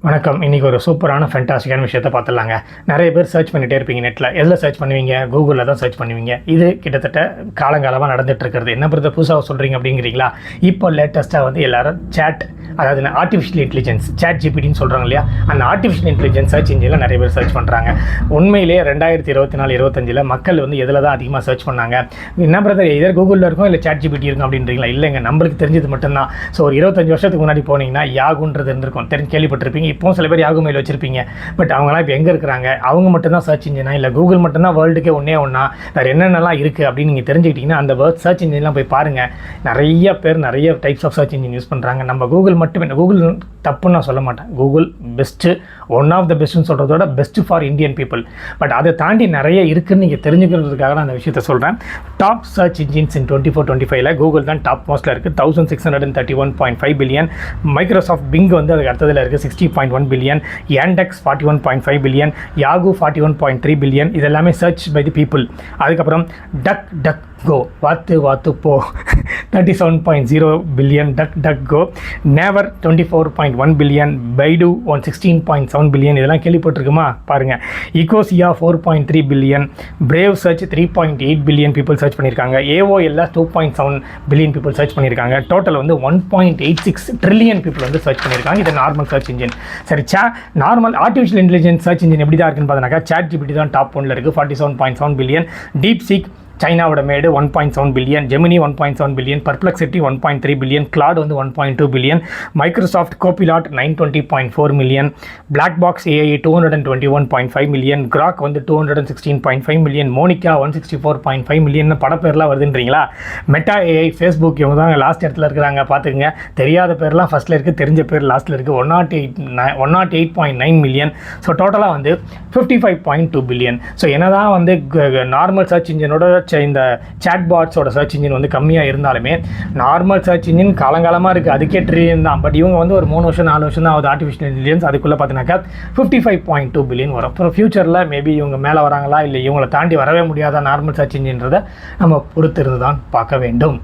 வணக்கம். இன்றைக்கி ஒரு சூப்பரான ஃபேண்டாஸ்டிக்கான விஷயத்தை பார்த்துடலாங்க. நிறைய பேர் சர்ச் பண்ணிகிட்டே இருப்பீங்க நெட்டில். எதில் சர்ச் பண்ணுவீங்க? கூகுளில் தான் சர்ச் பண்ணுவீங்க. இது கிட்டத்தட்ட காலங்காலமாக நடந்துகிட்ருக்கிறது. என்ன பிரதர் புதுசாக சொல்கிறீங்க அப்படிங்கிறீங்களா? இப்போ லேட்டஸ்ட்டாக வந்து எல்லோரும் அதாவது ஆர்டிஃபிஷியல் இன்டெலிஜென்ஸ் ஜிபிடின்னு சொல்கிறாங்க இல்லையா, அந்த ஆர்டிஃபிஷியல் இன்டெலிஜென்ஸ் சர்ச் இன்ஜினில் நிறைய பேர் சர்ச் பண்ணுறாங்க. உண்மையிலேயே 2024-25 மக்கள் வந்து எதில் தான் அதிகமாக சர்ச் பண்ணாங்க? என்ன பிரதர் எதர் கூகுளில் இருக்கும் இல்லை ஜிபிடி இருக்கும் அப்படின்றீங்களா? இல்லைங்க, நம்மளுக்கு தெரிஞ்சது மட்டும்தான். ஸோ ஒரு 25 வருஷத்துக்கு முன்னாடி போனீங்கன்னா யாகுன்றது இருந்திருக்கும், கேள்விப்பட்டிருப்பீங்க. இப்போ சில பேர் யாகு மெயில் வச்சுருப்பீங்க. பட் அவங்களாம் இப்போ எங்கே இருக்கிறாங்க? அவங்க மட்டும்தான் சர்ச் இன்ஜினா இல்லை கூகுள் மட்டும்தான் வேர்ல்டுக்கே ஒன்றா வேறு என்னென்னலாம் இருக்குது அப்படின்னு நீங்கள் தெரிஞ்சுக்கிட்டிங்கன்னா அந்த சர்ச் இன்ஜின்லாம் போய் பாருங்கள். நிறைய பேர் நிறைய types of search engine use பண்ணுறாங்க. நம்ம கூகுள் மட்டுமே, கூகுள் தப்புன்னு நான் சொல்ல மாட்டேன். Google best, one of the பெஸ்ட்டுன்னு சொல்கிறதோட best for Indian people. But அதை தாண்டி நிறைய இருக்குதுன்னு நீங்கள் தெரிஞ்சுக்கிறதுக்காக நான் அந்த விஷயத்தை சொல்கிறேன். டாப் சர்ச் இன்ஜின்ஸ் இன் 24-25 கூகுள் தான் டாப் மோஸ்ட்டில் இருக்குது. 1631.5 பில்லியன். மைக்ரோசாஃப்ட் பிங் வந்து அதுக்கு அடுத்ததில் இருக்குது 60.1 billion. Yandex 41.5 billion. Yahoo 41.3 billion. இதெல்லாமே சர்ச் பை தி பீப்புள். அதுக்கப்புறம் டக் கோ, வாத்து போ 37.0 billion. Duck go. Naver 24.1 billion. Baidu 16.7 billion. இதெல்லாம் கேள்விப்பட்டிருக்குமா? பாருங்கள். Ecosia 4.3 billion. Brave search 3.8 billion people search பண்ணியிருக்காங்க. ஏஓஎல்எஸ் 2.7 பில்லியன் பீப்புள் சர்ச் பண்ணியிருக்காங்க. டோட்டல் வந்து 1.86 ட்ரில்லியன் பீப்புள் வந்து சர்ச் பண்ணியிருக்காங்க. இது நார்மல் சர்ச் இன்ஜின். சரி, normal artificial intelligence search engine எப்படி தான் இருக்குன்னு பார்த்தீங்கன்னாக்கா ஜிபிடி தான் டாப் 1ல் இருக்குது. 47.7 பில்லியன். டீப் சீக் சைனாவோட made 1.7 billion. Gemini 1.7 billion. Perplexity 1.3 billion. Claude வந்து 1.2 billion. Microsoft Copilot 920.4 million. Black box AI 221.5 million. Grok வந்து 216.5 மில்லியன். Monica 164.5 million. படப்பேர்லாம் வருதுன்றீங்களா? மெட்டா ஏஐ, ஃபேஸ்புக், இவங்க தான் லாஸ்ட் இடத்துல இருக்கிறாங்க. பார்த்துக்குங்க. தெரியாத பேர்லாம் ஃபஸ்ட்டில் இருக்குது, தெரிஞ்ச பேர் லாஸ்ட்டில் இருக்குது. 108.9 மில்லியன். ஸோ டோட்டலாக வந்து 55.2 பில்லியன். ஸோ என்ன தான் வந்து நார்மல் சர்ச் இன்ஜினோட இந்த சாட்பாட்ஸோட சர்ச் இன்ஜின் வந்து கம்மியாக இருந்தாலுமே நார்மல் சர்ச் இன்ஜின் காலங்காலமாக இருக்குது. அதுக்கே ட்ரில்லியன் தான். பட் இவங்க வந்து ஒரு 3 வருஷம் 4 வருஷம் தான் ஆகுது ஆர்டிஃபிஷியல் இன்டெலிஜென்ஸ். அதுக்குள்ளே பார்த்தீங்கன்னாக்கா 55.2 பில்லியன் வரும். அப்புறம் ஃபியூச்சரில் மேபி இவங்க மேலே வராங்களா இல்லை இவங்களை தாண்டி வரவே முடியாத நார்மல் சர்ச் இன்ஜின்றதை நம்ம பொறுத்திருந்து தான் பார்க்க வேண்டும்.